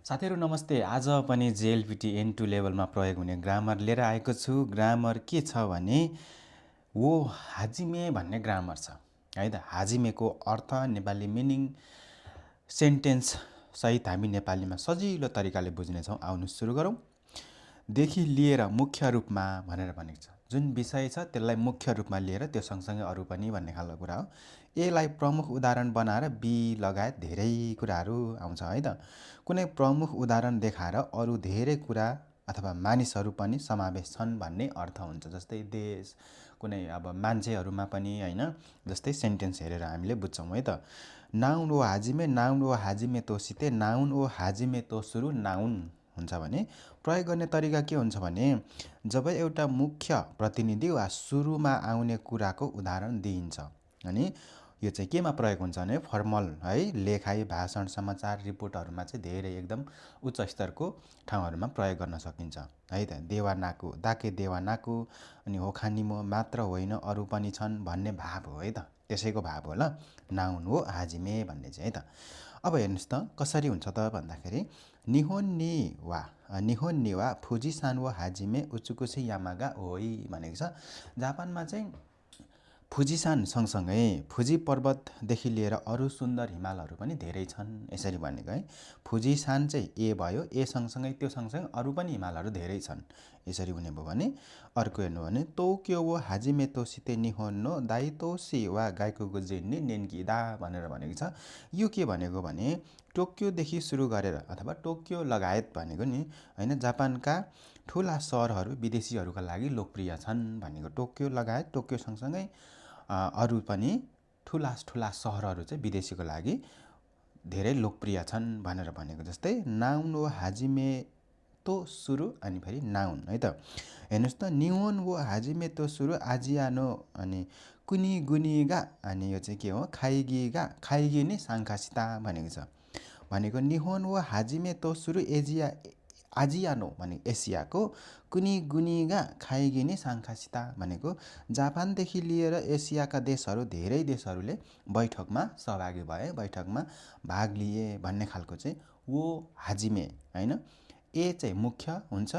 साथीहरू नमस्ते। आज पनि जेएलपिटी N2 लेभलमा प्रयोग हुने ग्रामर लिएर आएको छु। ग्रामर के छ भने वो हाजिमे भन्ने ग्रामर छ है त। हाजिमेको अर्थ नेपाली मिनिङ सेन्टेन्स सहित हामी नेपालीमा सजिलो तरिकाले बुझ्नेछौँ। आउनु सुरु गरौँ। देखि लिएर मुख्य रूपमा भनेर भनेको छ। जुन विषय छ त्यसलाई मुख्य रूपमा लिएर त्यो सँगसँगै अरू पनि भन्ने खालको कुरा हो। एलाई प्रमुख उदाहरण बनाएर बी लगायत धेरै कुराहरू आउँछ है त। कुनै प्रमुख उदाहरण देखाएर अरू धेरै कुरा अथवा मानिसहरू पनि समावेश छन् भन्ने अर्थ हुन्छ। जस्तै देश, कुनै अब मान्छेहरूमा पनि होइन। जस्तै सेन्टेन्स हेरेर हामीले बुझ्छौँ है त। नाउन ओ हाजिमे, नाउन ओ हाजिमे तोसिते, नाउन ओ हाजिमे तोसुरु नाउन हुन्छ भने प्रयोग गर्ने तरिका के हुन्छ भने जब एउटा मुख्य प्रतिनिधि वा सुरुमा आउने कुराको उदाहरण दिइन्छ अनि यो चाहिँ केमा प्रयोग हुन्छ भने फर्मल है लेखाइ, भाषण, समाचार, रिपोर्टहरूमा चाहिँ धेरै एकदम उच्च स्तरको ठाउँहरूमा प्रयोग गर्न सकिन्छ है त। देवानाको, दाके देवानाको अनि होखानिमो मात्र होइन अरू पनि छन् भन्ने भाव हो है त। त्यसैको भाव हो ल, नाउन हो हाजिमे भन्ने चाहिँ है त। अब हेर्नुहोस् त कसरी हुन्छ त भन्दाखेरि निहोन नि वा फुजिसान वा हाजिमे उचुकुसी यामागा ओइ भनेको छ। जापानमा चाहिँ फुजिसान सँगसँगै फुजी पर्वतदेखि लिएर अरू सुन्दर हिमालहरू पनि धेरै छन् यसरी भनेको है। फुजिसान चाहिँ ए भयो, ए सँगसँगै त्यो सँगसँगै अरू पनि हिमालहरू धेरै छन् यसरी हुने भयो भने। अर्को हेर्नु भने तोक्यो वो हाजिमे तोसिते निहोन नो दाइतोसी वा गाइकुगु जिन्नी नेन्किदा भनेर भनेको छ। यो के भनेको भने टोकियोदेखि सुरु गरेर अथवा टोकियो लगायत भनेको नि होइन, जापानका ठुला सहरहरू विदेशीहरूका लागि लोकप्रिय छन् भनेको। टोकियो लगायत टोकियो सँगसँगै अरू पनि ठुला सहरहरू चाहिँ विदेशीको लागि धेरै लोकप्रिय छन् भनेर भनेको। जस्तै नाउन वो हाजिमे तो सुरु अनि फेरि नाउन है त। हेर्नुहोस् त निहोन वो हाजिमे तो सुरु आजियानो अनि कुनी गुनिगा अनि यो चाहिँ के हो खाइगी नि साङ्खासिता भनेको छ। भनेको निहोन वो हाजिमे तो सुरु आजियानो भने एसियाको, कुनी गुनिगा खाइगी नि साङ्खासिता भनेको जापानदेखि लिएर एसियाका देशहरू धेरै देशहरूले बैठकमा सहभागी भए, बैठकमा भाग लिए भन्ने खालको चाहिँ वो हाजिमे होइन। ए चाहिँ मुख्य हुन्छ,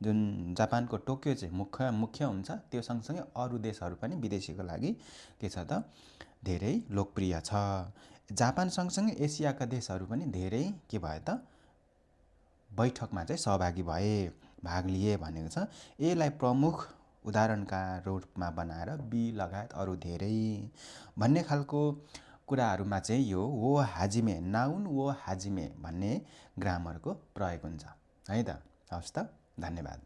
जुन जापानको टोकियो चाहिँ मुख्य हुन्छ, त्यो सँगसँगै अरू देशहरू पनि विदेशीको लागि के छ त धेरै लोकप्रिय छ। जापान सँगसँगै एसियाका देशहरू पनि धेरै के भयो त बैठकमा चाहिँ सहभागी भए, भाग लिए भनेको छ। एलाई प्रमुख उदाहरणका रूपमा बनाएर बी लगायत अरू धेरै भन्ने खालको कुराहरूमा चाहिँ यो वो हाजिमे, नाउन वो हाजिमे भन्ने ग्रामरको प्रयोग हुन्छ है त। हवस् त, धन्यवाद।